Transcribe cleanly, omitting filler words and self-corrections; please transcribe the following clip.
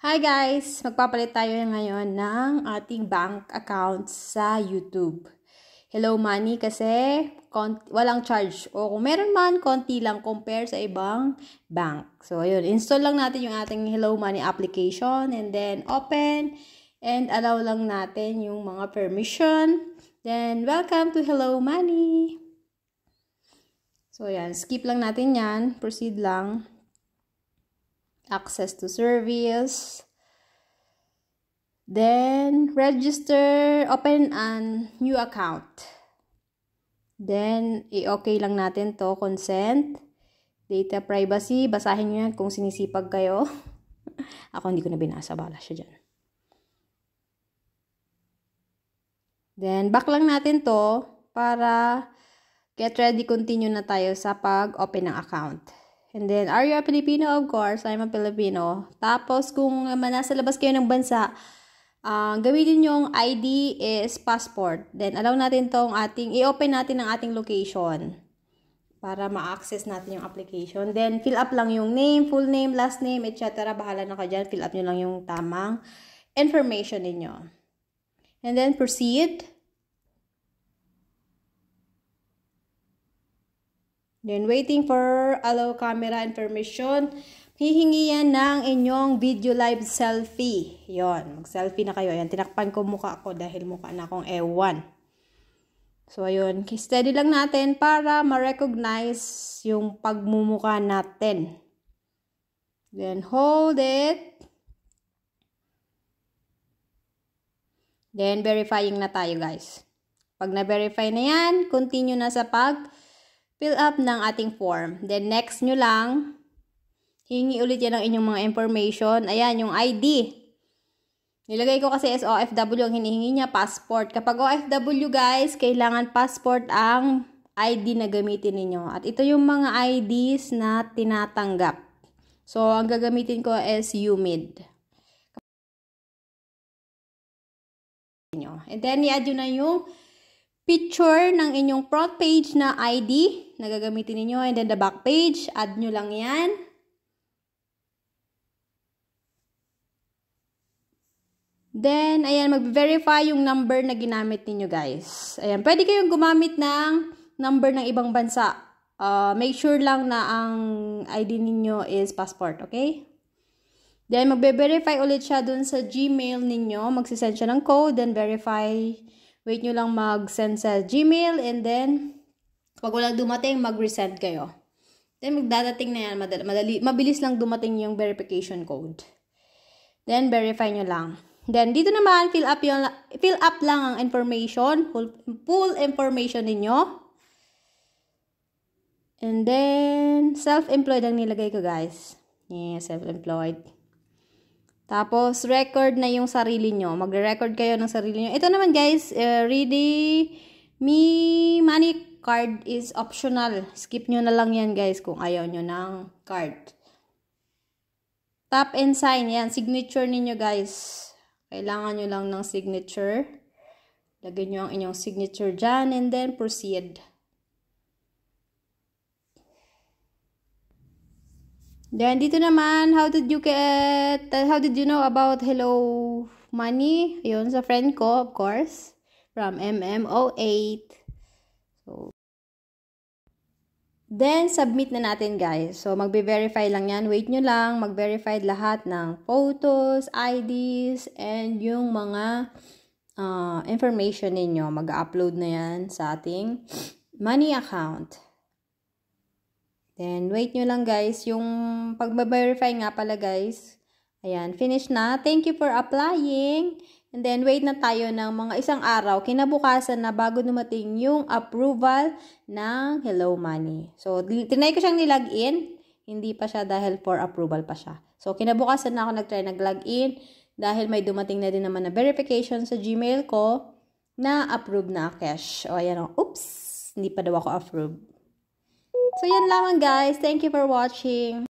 Hi guys! Magpapalit tayo ngayon ng ating bank account sa YouTube. Hello Money kasi walang charge. O kung meron man, konti lang compare sa ibang bank. So ayun, install lang natin yung ating Hello Money application and then open and allow lang natin yung mga permission. Then welcome to Hello Money! So ayan, skip lang natin yan. Proceed lang. Access to service. Then, register, open a new account. Then, i-okay lang natin to, consent. Data privacy, basahin nyo yan kung sinisipag kayo. Ako hindi ko na binasa, bala siya dyan. Then, back lang natin to para get ready, continue na tayo sa pag-open ng account. And then, are you a Filipino? Of course, I'm a Filipino. Tapos, kung nasa labas kayo ng bansa, gamitin yung ID is passport. Then, allow natin tong i-open natin ang ating location para ma-access natin yung application. Then, fill up lang yung name, full name, last name, etc. Bahala na kayo dyan. Fill up nyo lang yung tamang information ninyo. And then, proceed. Then, waiting for allow camera information. Hihingi yan ng inyong video live selfie. Yon, mag-selfie na kayo. Ayan, tinakpan ko mukha ko dahil mukha na akong ewan. So, ayun, steady lang natin para ma-recognize yung pagmumukha natin. Then, hold it. Then, verifying na tayo, guys. Pag na-verify na yan, continue na sa fill up ng ating form. Then, next nyo lang, hingi ulit yan ang inyong mga information. Ayan, yung ID. Nilagay ko kasi as OFW, ang hinihingi niya, passport. Kapag OFW, guys, kailangan passport ang ID na gamitin ninyo. At ito yung mga IDs na tinatanggap. So, ang gagamitin ko is UMID. And then, i-add nyo na yung picture ng inyong front page na ID na gagamitin niyo, and then the back page, add nyo lang yan. Then, ayan, mag-verify yung number na ginamit niyo, guys. Ayan, pwede kayong gumamit ng number ng ibang bansa. Make sure lang na ang ID niyo is passport, okay? Then, magbe-verify ulit siya dun sa Gmail niyo. Magsisend siya ng code, then verify. Wait nyo lang mag-send sa Gmail, and then, pag walang dumating, mag-resend kayo. Then, magdadating na yan. Mabilis lang dumating yung verification code. Then, verify nyo lang. Then, dito naman, fill up lang ang information. Full information ninyo. And then, self-employed ang nilagay ko, guys. Yeah, self-employed. Tapos, record na yung sarili nyo. Magre-record kayo ng sarili nyo. Ito naman, guys, money card is optional. Skip nyo na lang yan, guys, kung ayaw nyo ng card. Tap and sign. Yan, signature ninyo, guys. Kailangan nyo lang ng signature. Lagyan nyo ang inyong signature dyan, and then proceed. Then, dito naman, how did you know about Hello Money? Ayun, sa friend ko, of course, from MMO8. So, then, submit na natin, guys. So, magbe-verify lang yan. Wait nyo lang, mag-verify lahat ng photos, IDs, and yung mga information ninyo. Mag-upload na yan sa ating money account. Then, wait nyo lang, guys. Yung pag-verify nga pala, guys. Ayan, finish na. Thank you for applying. And then, wait na tayo ng mga isang araw. Kinabukasan na bago dumating yung approval ng Hello Money. So, tinry ko siyang nilagin. Hindi pa siya dahil for approval pa siya. So, kinabukasan na ako nag-login dahil may dumating na din naman na verification sa Gmail ko na approve na cash. O, ayan o. Oops! Hindi pa daw ako approve. So, yan lamang, guys. Thank you for watching.